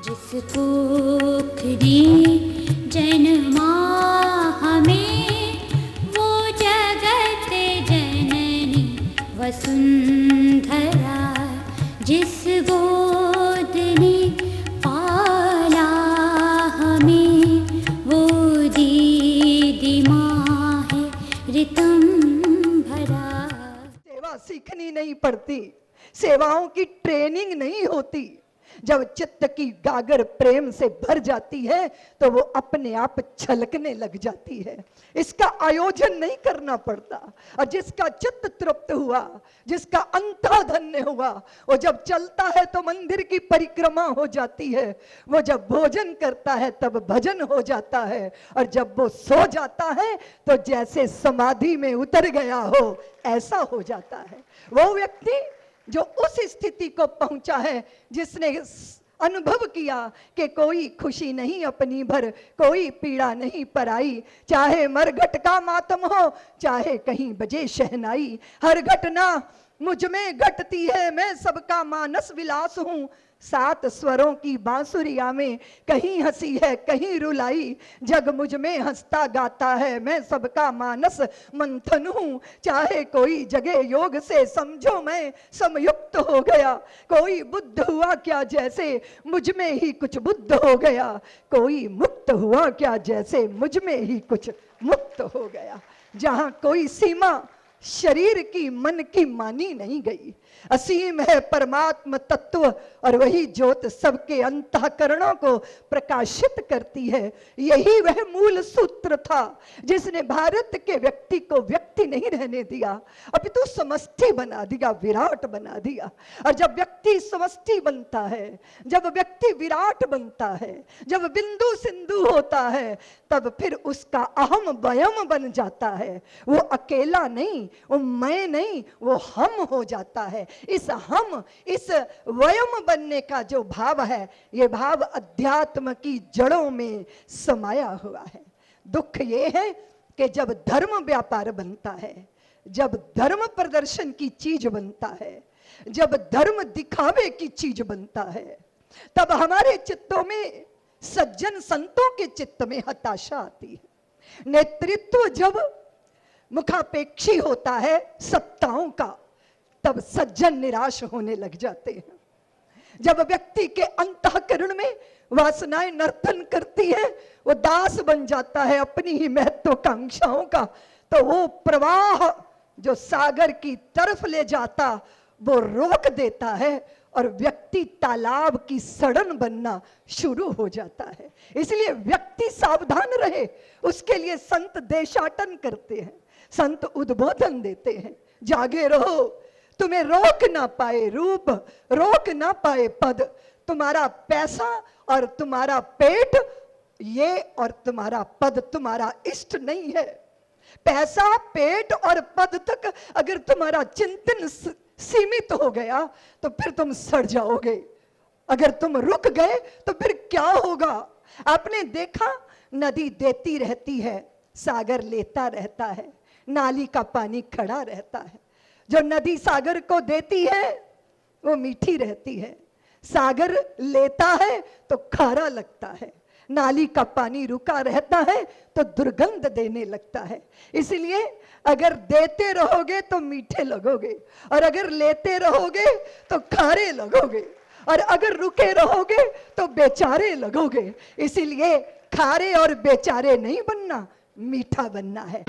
जिसको खुदी जन्मा हमें, वो जगत जननी वसुंधरा, जिस गोद ने पाला हमें, वो दीदी माँ है ऋतंभरा। सेवा सीखनी नहीं पड़ती, सेवाओं की ट्रेनिंग नहीं होती। जब चित्त की गागर प्रेम से भर जाती है तो वो अपने आप छलकने लग जाती है। इसका आयोजन नहीं करना पड़ता। और जिसका चित्त तृप्त हुआ, जिसका अंतःधन्य हुआ, वो जब चलता है तो मंदिर की परिक्रमा हो जाती है, वो जब भोजन करता है तब भजन हो जाता है, और जब वो सो जाता है तो जैसे समाधि में उतर गया हो ऐसा हो जाता है। वो व्यक्ति जो उस स्थिति को पहुंचा है, जिसने अनुभव किया कि कोई खुशी नहीं अपनी भर, कोई पीड़ा नहीं पराई, चाहे मरघट का मातम हो, चाहे कहीं बजे शहनाई, हर घटना मुझ में घटती है, मैं सबका मानस विलास हूं, सात स्वरों की बांसुरिया में कहीं हंसी है कहीं रुलाई, जग मुझ में हंसता गाता है, मैं सबका मानस मंथन हूँ, चाहे कोई जगह योग से समझो मैं समयुक्त हो गया, कोई बुद्ध हुआ क्या जैसे मुझ में ही कुछ बुद्ध हो गया, कोई मुक्त हुआ क्या जैसे मुझ में ही कुछ मुक्त हो गया। जहाँ कोई सीमा शरीर की मन की मानी नहीं गई, असीम है परमात्म तत्व, और वही ज्योत सबके अंतःकरणों को प्रकाशित करती है। यही वह मूल सूत्र था जिसने भारत के व्यक्ति को व्यक्ति नहीं रहने दिया, अभी तो समष्टि बना दिया, विराट बना दिया। और जब व्यक्ति समष्टि बनता है, जब व्यक्ति विराट बनता है, जब बिंदु सिंधु होता है, तब फिर उसका अहम वयम बन जाता है। वो अकेला नहीं, वो मैं नहीं, वो हम हो जाता है। इस हम, इस वयम बनने का जो भाव है, ये भाव अध्यात्म की जड़ों में समाया हुआ है। दुख ये है कि जब धर्म व्यापार बनता है, जब धर्म प्रदर्शन की चीज बनता है, जब धर्म दिखावे की चीज बनता है, तब हमारे चित्तों में, सज्जन संतों के चित्त में हताशा आती है। नेतृत्व जब मुखापेक्षी होता है सत्ताओं का, तब सज्जन निराश होने लग जाते हैं। जब व्यक्ति के अंतःकरण में वासनाएं नर्तन करती हैं, वो दास बन जाता है अपनी ही महत्वाकांक्षाओं का, तो वो प्रवाह जो सागर की तरफ ले जाता वो रोक देता है, और व्यक्ति तालाब की सड़न बनना शुरू हो जाता है। इसलिए व्यक्ति सावधान रहे, उसके लिए संत देशाटन करते हैं, संत उद्बोधन देते हैं, जागे रहो, तुम्हें रोक ना पाए रूप, रोक ना पाए पद, तुम्हारा पैसा और तुम्हारा पेट ये और तुम्हारा पद तुम्हारा इष्ट नहीं है। पैसा, पेट और पद तक अगर तुम्हारा चिंतन सीमित हो गया तो फिर तुम सड़ जाओगे। अगर तुम रुक गए तो फिर क्या होगा? आपने देखा, नदी देती रहती है, सागर लेता रहता है, नाली का पानी खड़ा रहता है। जो नदी सागर को देती है वो मीठी रहती है, सागर लेता है तो खारा लगता है, नाली का पानी रुका रहता है तो दुर्गंध देने लगता है। इसलिए अगर देते रहोगे तो मीठे लगोगे, और अगर लेते रहोगे तो खारे लगोगे, और अगर रुके रहोगे तो बेचारे लगोगे। इसीलिए खारे और बेचारे नहीं बनना, मीठा बनना है।